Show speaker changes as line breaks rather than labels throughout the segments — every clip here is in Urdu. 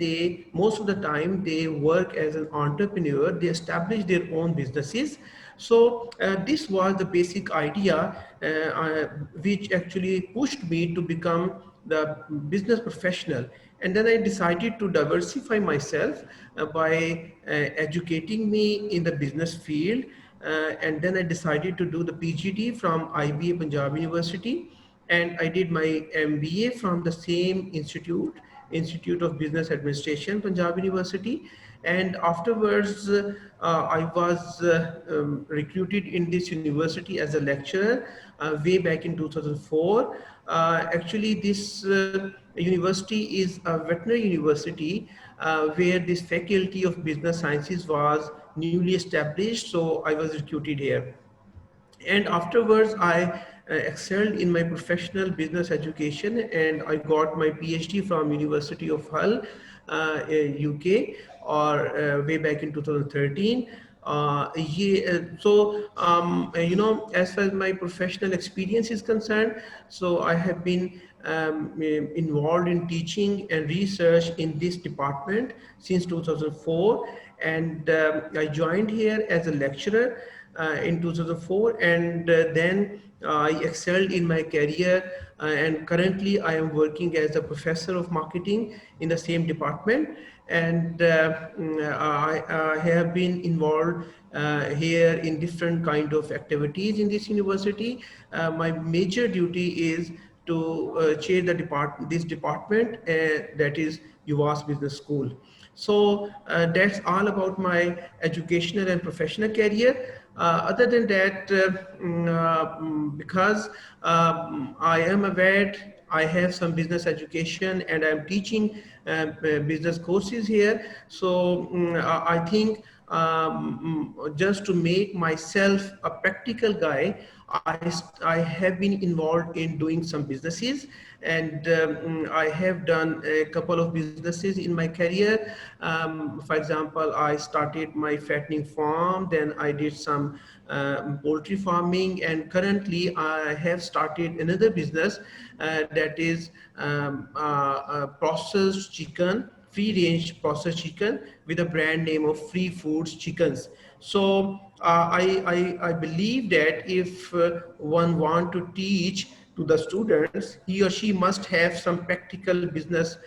they most of the time they work as an entrepreneur, they establish their own businesses. So this was the basic idea which actually pushed me to become the business professional. And then I decided to diversify myself by educating me in the business field. And then I decided to do the PGD from IBA Punjab University, and I did my MBA from the same Institute of Business Administration, Punjab University. And afterwards, I was recruited in this university as a lecturer way back in 2004. Actually, this university is a veterinary university where this faculty of business sciences was newly established, so I was recruited here. And afterwards I excelled in my professional business education, and I got my PhD from University of Hull, UK, or way back in 2013. As far as my professional experience is concerned, so I have been involved in teaching and research in this department since 2004, and I joined here as a lecturer in 2004, and then I excelled in my career, and currently I am working as a professor of marketing in the same department. And I have been involved here in different kind of activities in this university. My major duty is to chair this department, that is UVAS Business School. So that's all about my educational and professional career. Other than that, because I am a vet, I have some business education, and I'm teaching business courses here. So I think just to make myself a practical guy, I have been involved in doing some businesses, and I have done a couple of businesses in my career. For example, I started my fattening farm, then I did some poultry farming, and currently I have started another business that is processed chicken, free range processed chicken with a brand name of Free Foods Chickens. So I believe that if one want to teach to the students, he or she must have some practical business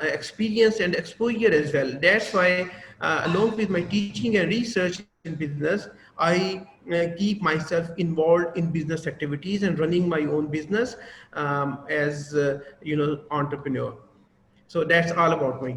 experience and exposure as well. That's why along with my teaching and research in business, I keep myself involved in business activities and running my own business as entrepreneur. So that's all about me.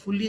fully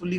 fully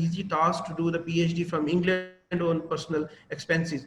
easy task to do the PhD from England on personal expenses.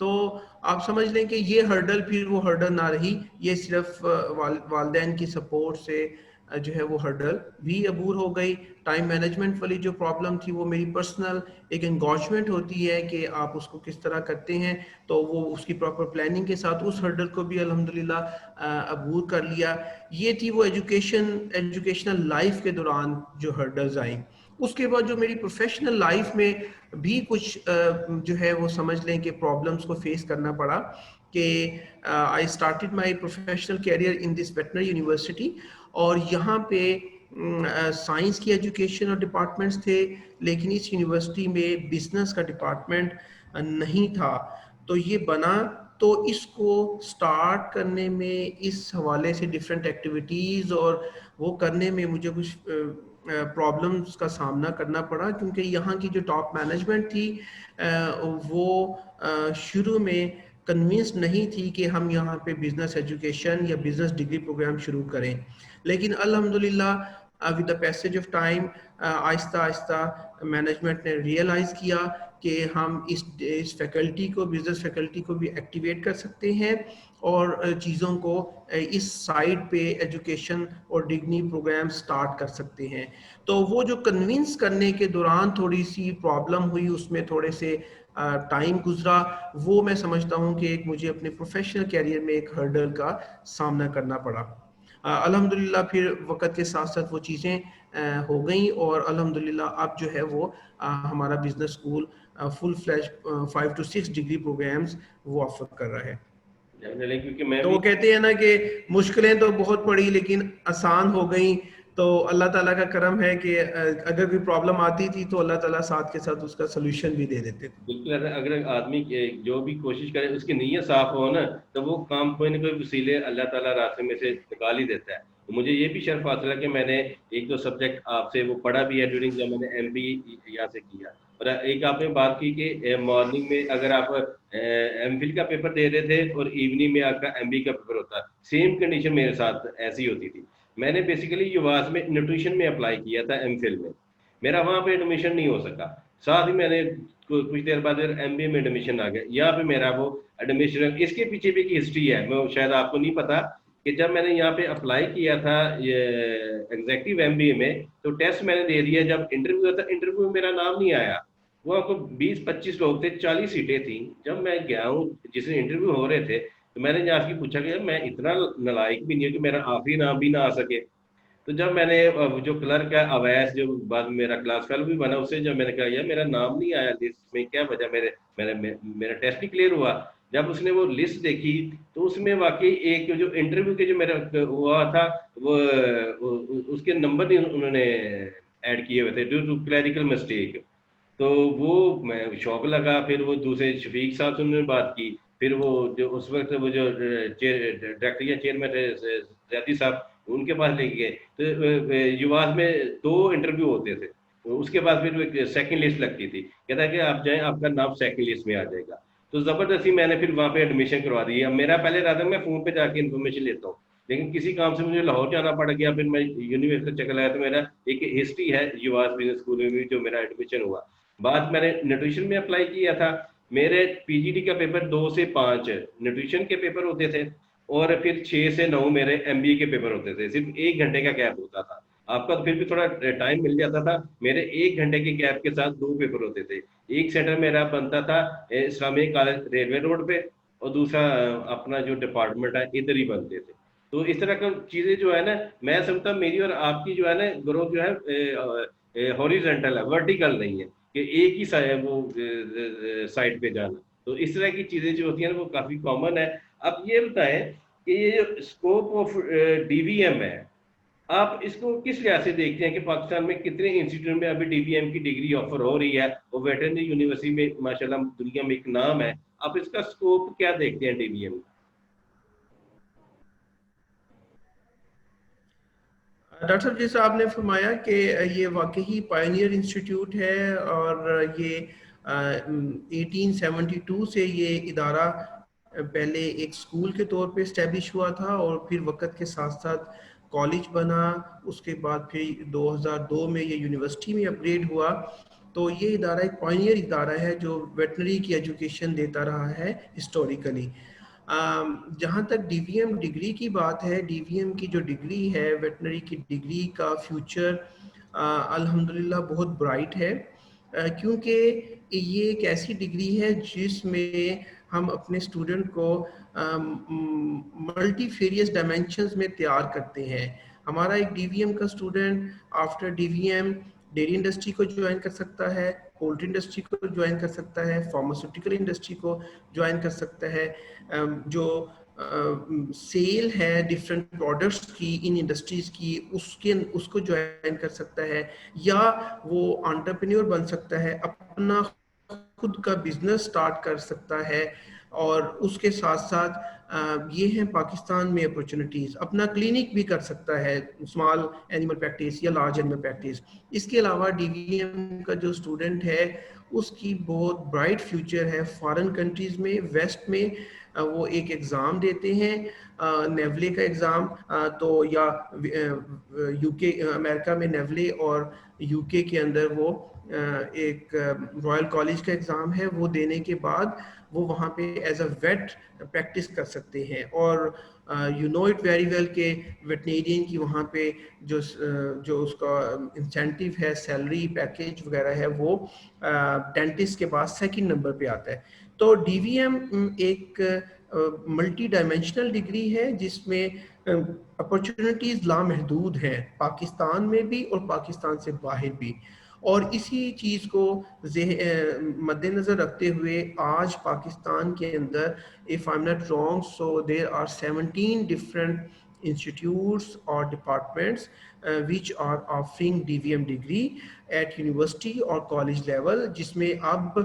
تو آپ سمجھ لیں کہ یہ ہرڈل پھر وہ ہرڈل نہ رہی, یہ صرف والدین کی سپورٹ سے جو ہے وہ ہرڈل بھی عبور ہو گئی. ٹائم مینجمنٹ والی جو پرابلم تھی وہ میری پرسنل ایک انگوجمنٹ ہوتی ہے کہ آپ اس کو کس طرح کرتے ہیں, تو وہ اس کی پراپر پلاننگ کے ساتھ اس ہرڈل کو بھی الحمدللہ عبور کر لیا. یہ تھی وہ ایجوکیشنل لائف کے دوران جو ہرڈلز آئیں. اس کے بعد جو میری پروفیشنل لائف میں بھی کچھ جو ہے وہ سمجھ لیں کہ پرابلمس کو فیس کرنا پڑا, کہ I started my professional career in this veterinary university, اور یہاں پہ سائنس کی ایجوکیشن اور ڈپارٹمنٹس تھے, لیکن اس یونیورسٹی میں بزنس کا ڈپارٹمنٹ نہیں تھا. تو یہ بنا, تو اس کو سٹارٹ کرنے میں اس حوالے سے ڈفرینٹ ایکٹیویٹیز اور وہ کرنے میں مجھے کچھ پرابلمس کا سامنا کرنا پڑا, کیونکہ یہاں کی جو ٹاپ مینجمنٹ تھی وہ شروع میں کنونس نہیں تھی کہ ہم یہاں پہ بزنس ایجوکیشن یا بزنس ڈگری پروگرام شروع کریں. لیکن الحمدللہ with the passage of time آہستہ آہستہ مینجمنٹ نے ریئلائز کیا کہ ہم اس فیکلٹی کو, بزنس فیکلٹی کو بھی ایکٹیویٹ کر سکتے ہیں اور چیزوں کو اس سائڈ پہ ایجوکیشن اور ڈگری پروگرام سٹارٹ کر سکتے ہیں. تو وہ جو کنونس کرنے کے دوران تھوڑی سی پرابلم ہوئی, اس میں تھوڑے سے ٹائم گزرا, وہ میں سمجھتا ہوں کہ ایک مجھے اپنے پروفیشنل کیریئر میں ایک ہرڈل کا سامنا کرنا پڑا. الحمدللہ پھر وقت کے ساتھ ساتھ وہ چیزیں ہو گئیں, اور الحمدللہ اب جو ہے وہ ہمارا business school full fledged 5 to 6 degree programs وہ آفر کر رہا ہے. تو وہ کہتے ہیں نا کہ مشکلیں تو بہت پڑی لیکن آسان ہو گئیں, تو اللہ تعالیٰ کا کرم ہے کہ اگر کوئی پرابلم آتی تھی تو اللہ تعالیٰ ساتھ کے ساتھ اس کا سلوشن بھی دے دیتے تھے.
بالکل, اگر آدمی جو بھی کوشش کرے, اس کی نیت صاف ہو نا, تو وہ کام کوئی نہ کوئی وسیلے اللہ تعالیٰ راستے میں سے نکال ہی دیتا ہے. مجھے یہ بھی شرف حاصل ہے کہ میں نے ایک دو سبجیکٹ آپ سے وہ پڑھا بھی ہے ڈیورنگ جب میں نے ایم بی یہاں سے کیا. اور ایک آپ نے بات کی کہ مارننگ میں اگر آپ ایم فل کا پیپر دے رہے تھے اور ایوننگ میں آپ کا ایم بی کا پیپر ہوتا, سیم کنڈیشن میرے ساتھ ایسی ہوتی تھی. میں نے بیسیکلی یواس میں نیوٹریشن میں اپلائی کیا تھا ایم فل میں, میرا وہاں پہ ایڈمیشن نہیں ہو سکا. ساتھ ہی میں نے کچھ دیر بعد ایم بی اے میں ایڈمیشن آ گیا, یہاں پہ میرا وہ ایڈمیشن. اس کے پیچھے بھی ایک ہسٹری ہے, میں شاید آپ کو نہیں پتا کہ جب میں نے یہاں پہ اپلائی کیا تھا ایگزیکٹو ایم بی اے میں, تو ٹیسٹ میں نے دے دیا, جب انٹرویو ہوا تھا انٹرویو میں میرا نام نہیں آیا. وہ آپ کو 20-25 لوگ تھے, 40 سیٹیں تھیں. جب میں گیا ہوں جس نے انٹرویو ہو رہے تھے, تو میں نے جا کے پوچھا کہ میں اتنا نالائق بھی نہیں ہوں کہ میرا آخری نام بھی نہ آ سکے. تو جب میں نے جو کلرک ہے اویس, جو بعد میں میرا کلاس فیلو بھی بنا, اسے جب میں نے کہا یار میرا نام نہیں آیا لسٹ میں, کیا وجہ, میرا ٹیسٹ بھی کلیئر ہوا. جب اس نے وہ لسٹ دیکھی تو اس میں واقعی ایک جو انٹرویو کے جو میرا ہوا تھا وہ اس کے نمبر نہیں انہوں نے ایڈ کیے ہوئے تھے ڈیو ٹو کلیریکل مسٹیک. تو وہ میں شوق لگا. پھر وہ دوسرے شفیق صاحب سے انہوں نے بات کی, پھر وہ جو اس وقت وہ جو ڈائریکٹر یا چیئرمین زیادی صاحب, ان کے پاس لے گئے. تو یواس میں 2 انٹرویو ہوتے تھے, اس کے بعد پھر ایک سیکنڈ لسٹ لگتی تھی, کہتا ہے کہ آپ جائیں آپ کا نام سیکنڈ لسٹ میں آ جائے گا. تو زبردستی میں نے پھر وہاں پہ ایڈمیشن کروا دی. اب میرا پہلے رہا تھا میں فون پہ جا کے انفارمیشن لیتا ہوں, لیکن کسی کام سے مجھے لاہور جانا پڑ گیا. پھر میں یونیورسٹی چکر لگایا, تو میرا ایک ہسٹری ہے یواس بزنس اسکول میں بھی جو میرا ایڈمیشن ہوا. بعد میں نے نیوٹریشن میں اپلائی کیا تھا. میرے پی جی ڈی کا پیپر 2 سے 5 نیوٹریشن کے پیپر ہوتے تھے, اور پھر 6 سے 9 میرے ایم بی اے کے پیپر ہوتے تھے. صرف 1 گھنٹے کا گیپ ہوتا تھا. آپ کا پھر بھی تھوڑا ٹائم مل جاتا تھا. میرے 1 گھنٹے کے گیپ کے ساتھ 2 پیپر ہوتے تھے. ایک سینٹر میرا بنتا تھا اسلامیہ کالج ریلوے روڈ پہ, اور دوسرا اپنا جو ڈپارٹمنٹ ہے ادھر ہی بنتے تھے. تو اس طرح کا چیزیں جو ہے نا, میں سمجھتا میری اور آپ کی جو ہے نا گروتھ جو ہے ہاریزونٹل ہے, ورٹیکل نہیں ہے کہ ایک ہی وہ سائڈ پہ جانا. تو اس طرح کی چیزیں جو ہوتی ہیں وہ کافی کامن ہے. اب یہ بتائیں کہ یہ جو scope of D V M ہے, آپ اس کو کس لحاظ سے دیکھتے ہیں کہ پاکستان میں کتنے انسٹیٹیوٹ میں ابھی ڈی بی ایم کی ڈگری آفر ہو رہی ہے, اور ویٹرنری یونیورسٹی میں ماشاءاللہ دنیا میں ایک نام ہے. آپ اس کا اسکوپ کیا دیکھتے ہیں ڈی بی ایم؟
ڈاکٹر صاحب جیسا آپ نے فرمایا کہ یہ واقعی پائنیئر انسٹیٹیوٹ ہے, اور یہ 1872 سے یہ ادارہ پہلے ایک اسکول کے طور پہ اسٹیبلش ہوا تھا, اور پھر وقت کے ساتھ ساتھ کالج بنا. اس کے بعد پھر 2002 میں یہ یونیورسٹی میں اپ گریڈ ہوا. تو یہ ادارہ ایک پائنیئر ادارہ ہے جو ویٹنری کی ایجوکیشن دیتا رہا ہے ہسٹوریکلی. جہاں تک ڈی وی ایم ڈگری کی بات ہے، ڈی وی ایم کی جو ڈگری ہے ویٹنری کی ڈگری کا فیوچر الحمدللہ بہت برائٹ ہے، کیونکہ یہ ایک ایسی ڈگری ہے جس میں ہم اپنے اسٹوڈنٹ کو ملٹی فیریس ڈائمینشنز میں تیار کرتے ہیں. ہمارا ایک ڈی وی ایم کا student after D V M dairy industry کو جوائن کر سکتا ہے، پولٹری انڈسٹری کو جوائن کر سکتا ہے، فارماسیوٹیکل انڈسٹری کو جوائن کر سکتا ہے، جو سیل ہے ڈفرینٹ پروڈکٹس کی ان انڈسٹریز کی اس کو جوائن کر سکتا ہے، یا وہ انٹرپرینیور بن سکتا ہے، اپنا خود کا بزنس سٹارٹ کر سکتا ہے. اور اس کے ساتھ ساتھ یہ ہیں پاکستان میں اپرچونٹیز، اپنا کلینک بھی کر سکتا ہے، اسمال اینیمل پریکٹس یا لارج اینیمل پریکٹس. اس کے علاوہ ڈی وی ایم کا جو اسٹوڈنٹ ہے اس کی بہت برائٹ فیوچر ہے فارن کنٹریز میں، ویسٹ میں. وہ ایک ایگزام دیتے ہیں نیولے کا ایگزام، تو یا یو کے امریکہ میں نیولے اور یو کے کے اندر وہ ایک رائل کالج کا ایگزام ہے، وہ دینے کے بعد وہ وہاں پہ ایز اے ویٹ پریکٹس کر سکتے ہیں. اور you know it very well کہ ویٹنیرین کی وہاں پہ جو اس کا انسینٹیو ہے، سیلری پیکیج وغیرہ ہے، وہ ڈینٹسٹ کے بعد سیکنڈ نمبر پہ آتا ہے. تو ڈی وی ایم ایک ملٹی ڈائمینشنل ڈگری ہے جس میں اپرچونٹیز لامحدود ہیں، پاکستان میں بھی اور پاکستان سے باہر بھی. اور اسی چیز کو مد نظر رکھتے ہوئے آج پاکستان کے اندر if I'm not wrong so there are 17 different institutes or departments which are offering DVM degree at university اور college level، جس میں اب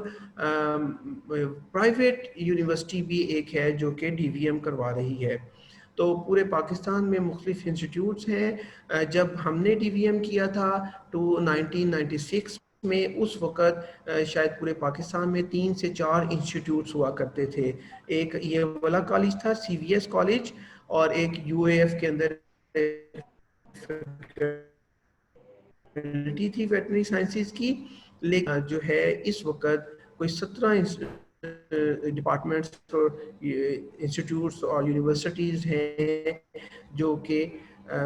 private university بھی ایک ہے جو کہ DVM کروا رہی ہے. تو پورے پاکستان میں مختلف انسٹیٹیوٹس ہیں. جب ہم نے ڈی وی ایم کیا تھا 1996 میں، اس وقت شاید پورے پاکستان میں 3 سے 4 انسٹیٹیوٹس ہوا کرتے تھے. ایک یہ والا کالج تھا سی وی ایس کالج، اور ایک یو اے ایف کے اندر تھی ویٹنری سائنسز کی. لیکن جو ہے اس وقت کوئی 17 ڈپارٹمنٹس اور انسٹیٹیوٹس اور یونیورسٹیز ہیں جو کہ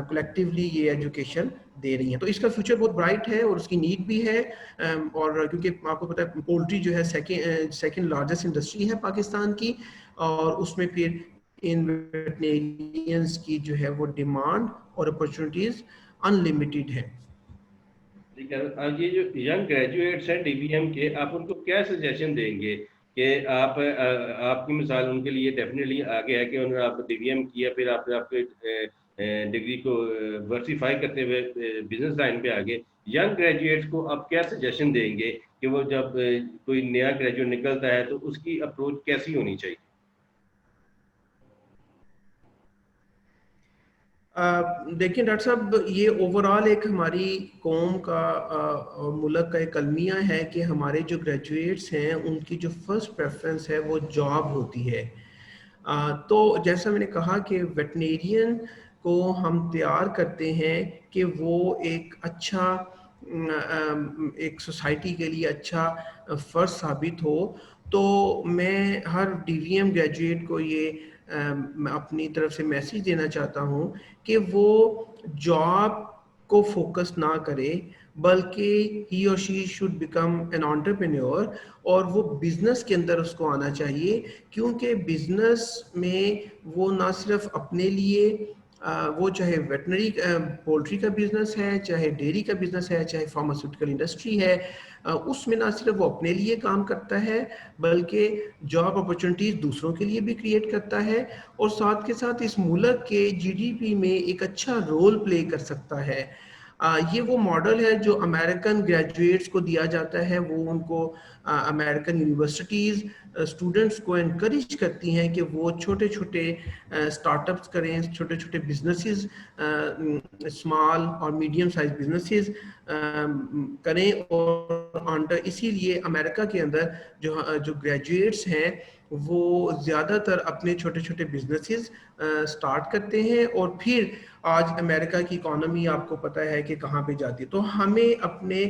کلیکٹیولی یہ ایجوکیشن دے رہی ہیں. تو اس کا فیوچر بہت برائٹ ہے اور اس کی نیڈ بھی ہے. اور کیونکہ آپ کو پتہ ہے پولٹری جو ہے سیکنڈ لارجسٹ انڈسٹری ہے پاکستان کی، اور اس میں پھر ان ویٹنیرینز کی جو ہے وہ ڈیمانڈ اور اپرچونٹیز انلمیٹیڈ ہے.
یہ جو ینگ گریجویٹس ہیں ڈی بی ایم کے، آپ ان کو کیا سجیشن دیں گے کہ آپ کی مثال ان کے لیے ڈیفینیٹلی آگے ہے کہ انہوں نے آپ ڈی بی ایم کیا، پھر آپ کے ڈگری کو ورسیفائی کرتے ہوئے بزنس لائن پہ آگے. ینگ گریجویٹس کو آپ کیا سجیشن دیں گے کہ وہ جب کوئی نیا گریجویٹ نکلتا ہے تو اس کی اپروچ کیسی ہونی چاہیے؟
دیکھیں ڈاکٹر صاحب، یہ اوورال ایک ہماری قوم کا ملک کا ایک المیہ ہے کہ ہمارے جو گریجویٹس ہیں ان کی جو فرسٹ پریفرنس ہے وہ جاب ہوتی ہے. تو جیسا میں نے کہا کہ ویٹنیرین کو ہم تیار کرتے ہیں کہ وہ ایک اچھا ایک سوسائٹی کے لیے اچھا فرد ثابت ہو. تو میں ہر ڈی وی ایم گریجویٹ کو یہ اپنی طرف سے میسیج دینا چاہتا ہوں کہ وہ جاب کو فوکس نہ کرے، بلکہ ہی اور she should become an entrepreneur, اور وہ بزنس کے اندر اس کو آنا چاہیے. کیونکہ بزنس میں وہ نہ صرف اپنے لیے وہ چاہے ویٹنری پولٹری کا بزنس ہے، چاہے ڈیری کا بزنس ہے، چاہے فارماسیوٹیکل انڈسٹری ہے، اس میں نہ صرف وہ اپنے لیے کام کرتا ہے بلکہ جاب اپرچونٹیز دوسروں کے لیے بھی کریٹ کرتا ہے، اور ساتھ کے ساتھ اس ملک کے جی ڈی پی میں ایک اچھا رول پلے کر سکتا ہے. یہ وہ ماڈل ہے جو امریکن گریجویٹس کو دیا جاتا ہے. وہ ان کو امریکن یونیورسٹیز اسٹوڈنٹس کو انکریج کرتی ہیں کہ وہ چھوٹے چھوٹے اسٹارٹ اپس کریں، چھوٹے چھوٹے بزنسز، اسمال اور میڈیم سائز بزنسز کریں. اور اسی لیے امریکہ کے اندر جو گریجویٹس ہیں وہ زیادہ تر اپنے چھوٹے چھوٹے بزنسز سٹارٹ کرتے ہیں، اور پھر آج امریکہ کی اکانومی آپ کو پتہ ہے کہ کہاں پہ جاتی ہے. تو ہمیں اپنے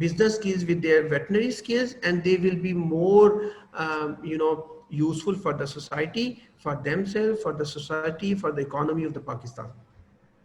business skills with their veterinary skills, and they will be more useful for the society, for themselves, for the society, for the economy of the Pakistan.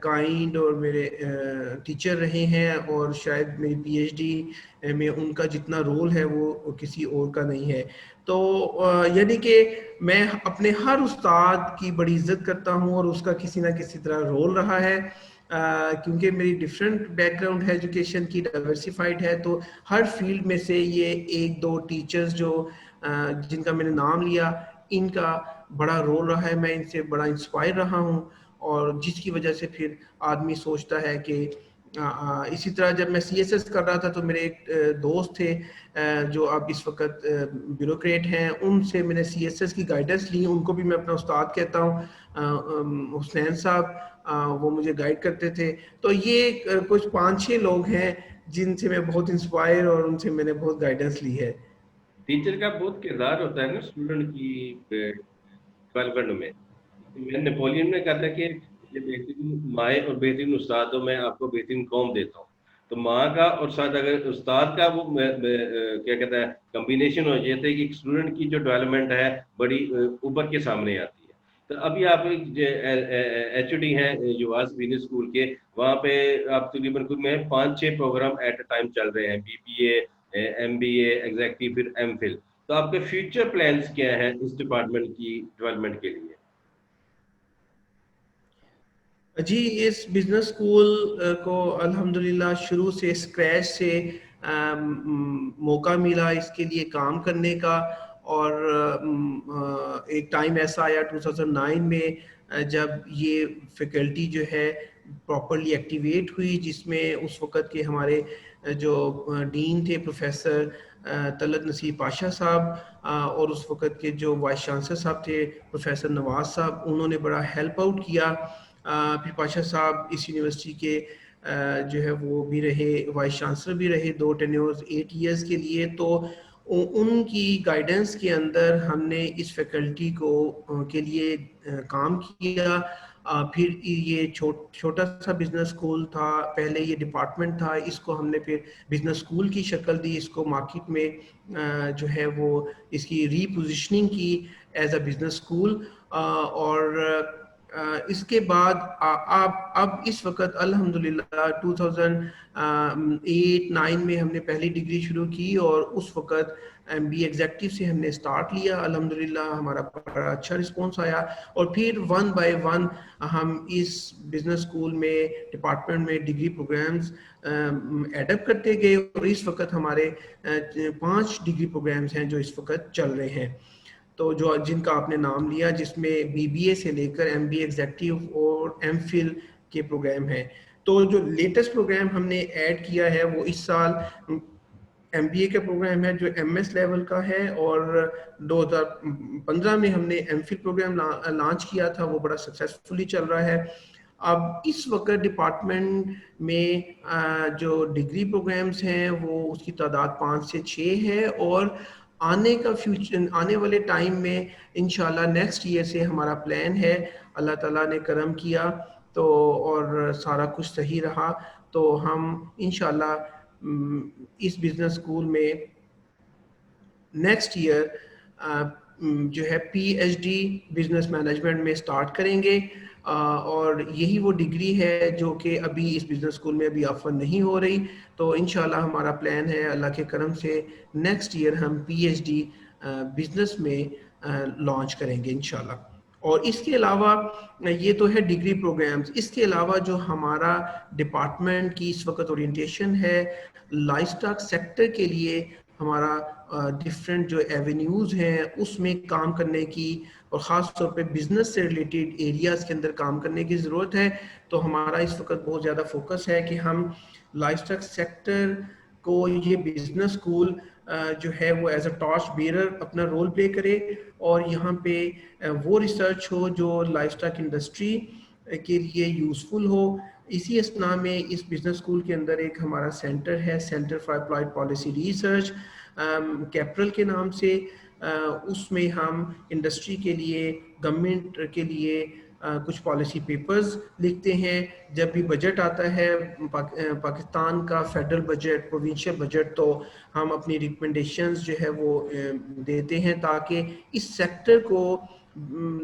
Kind اور میرے ٹیچر رہے ہیں, اور شاید میری پی ایچ ڈی میں ان کا جتنا رول ہے وہ کسی اور کا نہیں ہے. تو یعنی کہ میں اپنے ہر استاد کی بڑی عزت کرتا ہوں, اور اس کا کسی نہ کسی طرح رول رہا ہے, کیونکہ میری ڈفرینٹ بیک گراؤنڈ ہے ایجوکیشن کی, ڈائیورسفائڈ ہے. تو ہر فیلڈ میں سے یہ ایک دو ٹیچرز جو جن کا میں نے نام لیا, ان کا بڑا رول رہا ہے. میں ان سے بڑا انسپائر رہا ہوں, اور جس کی وجہ سے پھر آدمی سوچتا ہے کہ اسی طرح جب میں سی ایس ایس کر رہا تھا تو میرے ایک دوست تھے جو اب اس وقت بیوروکریٹ ہیں, ان سے میں نے سی ایس ایس کی گائیڈنس لی. ان کو بھی میں اپنا استاد کہتا ہوں, حسین صاحب, وہ مجھے گائیڈ کرتے تھے. تو یہ کچھ 5-6 لوگ ہیں جن سے میں بہت انسپائر, اور ان سے میں نے بہت گائیڈنس لی ہے.
ٹیچر کا بہت کردار ہوتا ہے نا اسٹوڈنٹ کی ڈیولپمنٹ میں. نیپولین نے کہا تھا کہ یہ بہترین مائیں اور بہترین استاد ہو, میں آپ کو بہترین قوم دیتا ہوں. تو ماں کا اور ساتھ اگر استاد کا وہ کیا کہتا ہے کمبینیشن ہو جاتا ہے کہ ایک اسٹوڈنٹ کی جو ڈیولپمنٹ ہے بڑی ابھر کے سامنے آتی ہے. تو ابھی آپ ایچ او ڈی ہیں یواس بزنس اسکول کے, وہاں پہ آپ تقریباً خود میں 5-6 پروگرام ایٹ اے ٹائم چل رہے ہیں, B B A, M B A, executive, پھر ایم فل. تو آپ کے فیوچر پلانس کیا ہیں اس ڈپارٹمنٹ کی ڈیولپمنٹ کے لیے؟
جی, اس بزنس اسکول کو الحمدللہ شروع سے اسکریچ سے موقع ملا اس کے لیے کام کرنے کا. اور ایک ٹائم ایسا آیا 2009 میں جب یہ فیکلٹی جو ہے پراپرلی ایکٹیویٹ ہوئی, جس میں اس وقت کے ہمارے جو ڈین تھے پروفیسر طلعت نصیر پاشا صاحب, اور اس وقت کے جو وائس چانسلر صاحب تھے پروفیسر نواز صاحب, انہوں نے بڑا ہیلپ آؤٹ کیا. پھر پاشا صاحب اس یونیورسٹی کے جو ہے وہ بھی رہے, وائس چانسلر بھی رہے 2 ٹینیورز 8 ایئرز کے لیے. تو ان کی گائیڈنس کے اندر ہم نے اس فیکلٹی کو کے لیے کام کیا. پھر یہ چھوٹا سا بزنس اسکول تھا, پہلے یہ ڈپارٹمنٹ تھا, اس کو ہم نے پھر بزنس اسکول کی شکل دی, اس کو مارکیٹ میں جو ہے وہ اس کی ری پوزیشننگ کی ایز اے بزنس اسکول. اور اس کے بعد اب اس وقت الحمدللہ 2008-9 میں ہم نے پہلی ڈگری شروع کی, اور اس وقت ایم بی ایگزیکٹو سے ہم نے سٹارٹ لیا. الحمدللہ ہمارا بڑا اچھا رسپانس آیا, اور پھر 1 by 1 ہم اس بزنس اسکول میں ڈپارٹمنٹ میں ڈگری پروگرامز ایڈپ کرتے گئے, اور اس وقت ہمارے 5 ڈگری پروگرامز ہیں جو اس وقت چل رہے ہیں. تو جو جن کا آپ نے نام لیا, جس میں بی بی اے سے لے کر ایم بی اے ایگزیکٹو اور ایم فل کے پروگرام ہیں. تو جو لیٹسٹ پروگرام ہم نے ایڈ کیا ہے وہ اس سال ایم بی اے کا پروگرام ہے جو ایم ایس لیول کا ہے, اور 2015 میں ہم نے ایم فل پروگرام لانچ کیا تھا, وہ بڑا سکسیسفلی چل رہا ہے. اب اس وقت ڈپارٹمنٹ میں جو ڈگری پروگرامز ہیں وہ اس کی تعداد 5 سے 6 ہے, اور آنے والے ٹائم میں انشاءاللہ نیکسٹ ایئر سے ہمارا پلان ہے, اللہ تعالیٰ نے کرم کیا تو اور سارا کچھ صحیح رہا تو ہم انشاءاللہ اس بزنس اسکول میں نیکسٹ ایئر جو ہے P H D business management میں سٹارٹ کریں گے, اور یہی وہ ڈگری ہے جو کہ ابھی اس بزنس اسکول میں ابھی آفر نہیں ہو رہی. تو انشاءاللہ ہمارا پلان ہے اللہ کے کرم سے نیکسٹ ایئر ہم پی ایچ ڈی بزنس میں لانچ کریں گے انشاءاللہ. اور اس کے علاوہ یہ تو ہے ڈگری پروگرامز, اس کے علاوہ جو ہمارا ڈپارٹمنٹ کی اس وقت اورینٹیشن ہے لائف اسٹاک سیکٹر کے لیے, ہمارا ڈفرینٹ جو ایونیوز ہیں اس میں کام کرنے کی, اور خاص طور پہ بزنس سے ریلیٹڈ ایریاز کے اندر کام کرنے کی ضرورت ہے. تو ہمارا اس وقت بہت زیادہ فوکس ہے کہ ہم لائف اسٹاک سیکٹر کو یہ بزنس اسکول جو ہے وہ ایز اے ٹارچ بیئرر اپنا رول پلے کرے, اور یہاں پہ وہ ریسرچ ہو جو لائف اسٹاک انڈسٹری کے لیے یوزفل ہو. اسی اسنا میں اس بزنس اسکول کے اندر ایک ہمارا سینٹر ہے, centre for applied policy research کیپرل کے نام سے. اس میں ہم انڈسٹری کے لیے, گورنمنٹ کے لیے کچھ پالیسی پیپرز لکھتے ہیں. جب بھی بجٹ آتا ہے پاکستان کا فیڈرل بجٹ, پروونشل بجٹ, تو ہم اپنی ریکمنڈیشنز جو ہے وہ دیتے ہیں تاکہ اس سیکٹر کو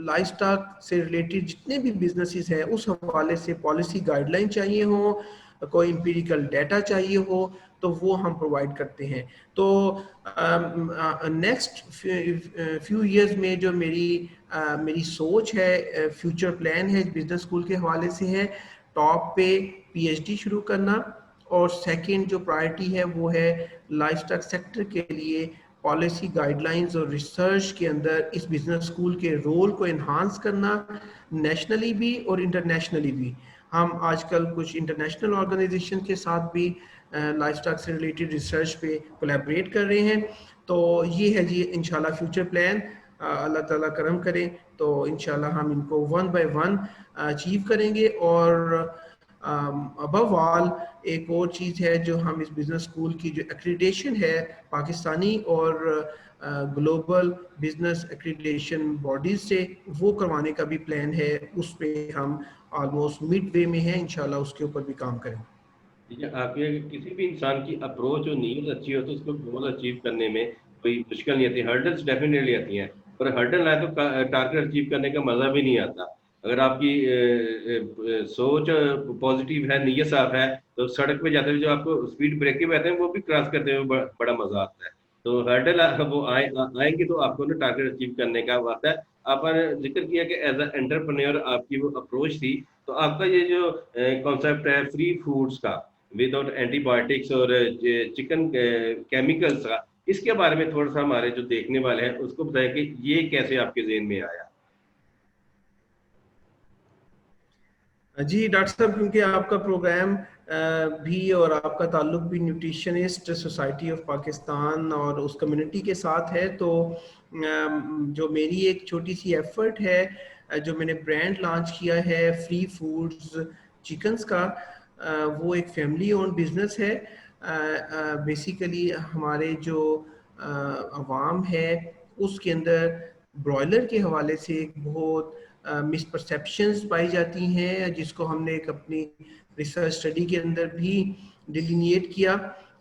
لائف سٹاک سے ریلیٹڈ جتنے بھی بزنسز ہیں اس حوالے سے پالیسی گائیڈ لائن چاہیے ہوں, کوئی امپیریکل ڈیٹا چاہیے ہو تو وہ ہم پرووائڈ کرتے ہیں. تو نیکسٹ فیو ایئرز میں جو میری سوچ ہے, فیوچر پلان ہے بزنس اسکول کے حوالے سے ہے, ٹاپ پہ پی ایچ ڈی شروع کرنا, اور سیکنڈ جو پرائرٹی ہے وہ ہے لائف اسٹاک سیکٹر کے لیے پالیسی گائیڈ لائنز اور ریسرچ کے اندر اس بزنس اسکول کے رول کو انہانس کرنا, نیشنلی بھی اور انٹرنیشنلی بھی. ہم آج کل کچھ انٹرنیشنل آرگنائزیشن کے ساتھ بھی لائف اسٹاک سے ریلیٹڈ ریسرچ پہ کولیبریٹ کر رہے ہیں. تو یہ ہے جی انشاءاللہ فیوچر پلان, اللہ تعالیٰ کرم کریں تو انشاءاللہ ہم ان کو ون بائی ون اچیو کریں گے. اور ابو آل ایک اور چیز ہے جو ہم اس بزنس اسکول کی جو ایکریڈیشن ہے پاکستانی اور گلوبل بزنس ایکریڈیشن باڈیز سے, وہ کروانے کا بھی پلان ہے. اس پہ ہم آلموسٹ مڈ وے میں ہیں, انشاءاللہ اس کے اوپر بھی کام کریں.
آپ کے کسی بھی انسان کی اپروچ اور نیت اچھی ہو تو اس کو گول اچیو کرنے میں کوئی مشکل نہیں آتی. ہرڈلس ڈیفینیٹلی آتی ہیں, پر ہرڈل آئے تو ٹارگیٹ اچیو کرنے کا مزہ بھی نہیں آتا. اگر آپ کی سوچ پازیٹیو ہے, نیت صاف ہے, تو سڑک پہ جاتے ہوئے جو آپ کو اسپیڈ بریک کے رہتے ہیں وہ بھی کراس کرتے ہوئے بڑا مزہ آتا ہے. تو ہرڈل وہ آئیں گے تو آپ کو نا ٹارگیٹ اچیو کرنے کا وقت ہے. آپ نے ذکر کیا کہ ایز اے انٹرپرینور آپ کی وہ اپروچ تھی, تو آپ کا یہ جو کانسیپٹ ہے فری فوڈس کا وداؤٹ اینٹی بایوٹکس اور چکن کیمیکلس کا, اس کے بارے میں تھوڑا سا ہمارے جو دیکھنے والے ہیں اس کو بتائیں کہ یہ کیسے آپ کے ذہن میں آیا.
جی ڈاکٹر صاحب, کیونکہ آپ کا پروگرام بھی اور آپ کا تعلق بھی نیوٹریشنسٹ سوسائٹی آف پاکستان اور اس کمیونٹی کے ساتھ ہے, تو جو میری ایک چھوٹی سی ایفرٹ ہے, جو میں نے برانڈ لانچ کیا ہے فری فوڈز چکنز کا, وہ ایک فیملی اونڈ بزنس ہے. بیسیکلی ہمارے جو عوام ہے اس کے اندر برائلر کے حوالے سے ایک بہت مسپرسیپشنز پائی جاتی ہیں, جس کو ہم نے ایک اپنی ریسرچ اسٹڈی کے اندر بھی ڈیلینیٹ کیا.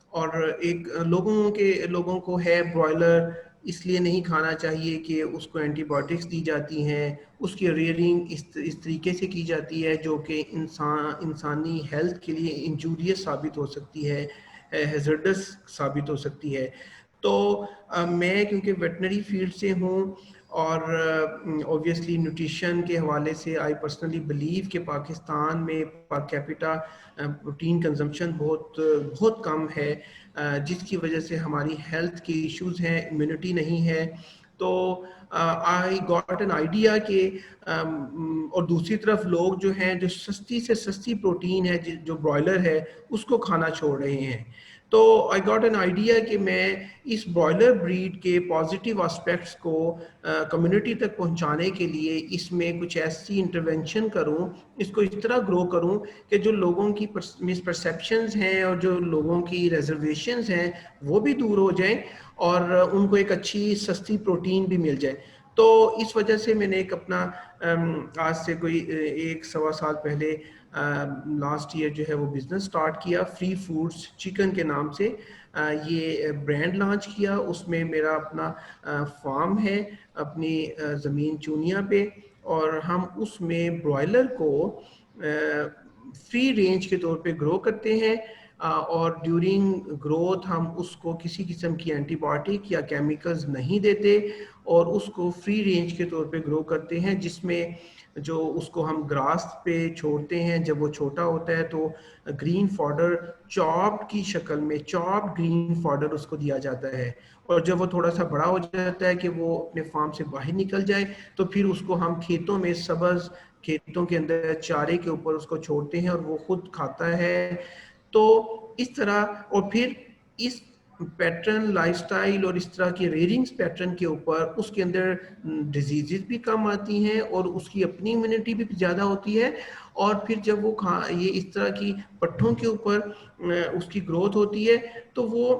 اور ایک لوگوں کو ہے برائلر اس لیے نہیں کھانا چاہیے کہ اس کو اینٹی بایوٹکس دی جاتی ہیں, اس کی ریئرنگ اس طریقے سے کی جاتی ہے جو کہ انسانی ہیلتھ کے لیے انجوریس ثابت ہو سکتی ہے, ہیزرڈس ثابت ہو سکتی ہے. تو میں کیونکہ ویٹنری فیلڈ سے ہوں اور اوبویسلی نیوٹریشن کے حوالے سے آئی پرسنلی بلیو کہ پاکستان میں پر کیپیٹا پروٹین کنزمپشن بہت کم ہے, جس کی وجہ سے ہماری ہیلتھ کی ایشوز ہیں, امیونٹی نہیں ہے. تو آئی گاٹ این آئیڈیا کہ اور دوسری طرف لوگ جو ہیں جو سستی سے سستی پروٹین ہے جو برائلر ہے اس کو کھانا چھوڑ رہے ہیں. تو آئی گاٹ این آئیڈیا کہ میں اس برائلر بریڈ کے پازیٹیو اسپیکٹس کو کمیونٹی تک پہنچانے کے لیے اس میں کچھ ایسی انٹرونشن کروں, اس کو اس طرح گرو کروں کہ جو لوگوں کی مسپرسیپشنز ہیں اور جو لوگوں کی ریزرویشنز ہیں وہ بھی دور ہو جائیں اور ان کو ایک اچھی سستی پروٹین بھی مل جائے. تو اس وجہ سے میں نے ایک اپنا آج سے کوئی 1-1.25 سال پہلے لاسٹ ایئر جو ہے وہ بزنس سٹارٹ کیا فری فوڈز چکن کے نام سے. یہ برانڈ لانچ کیا, اس میں میرا اپنا فارم ہے اپنی زمین چونیا پہ, اور ہم اس میں برائلر کو فری رینج کے طور پہ گرو کرتے ہیں, اور ڈیورنگ گروتھ ہم اس کو کسی قسم کی اینٹی بایوٹک یا کیمیکلز نہیں دیتے اور اس کو فری رینج کے طور پہ گرو کرتے ہیں, جس میں جو اس کو ہم گراس پہ چھوڑتے ہیں. جب وہ چھوٹا ہوتا ہے تو گرین فاڈر چاپڈ کی شکل میں چاپڈ گرین فاڈر اس کو دیا جاتا ہے, اور جب وہ تھوڑا سا بڑا ہو جاتا ہے کہ وہ اپنے فارم سے باہر نکل جائے تو پھر اس کو ہم کھیتوں میں سبز کھیتوں کے اندر چارے کے اوپر اس کو چھوڑتے ہیں اور وہ خود کھاتا ہے. تو اس طرح اور پھر اس پیٹرن لائف سٹائل اور اس طرح کے ریئرنگز پیٹرن کے اوپر اس کے اندر ڈیزیزز بھی کم آتی ہیں اور اس کی اپنی امیونٹی بھی زیادہ ہوتی ہے. اور پھر جب وہ یہ اس طرح کی پٹھوں کے اوپر اس کی گروتھ ہوتی ہے تو وہ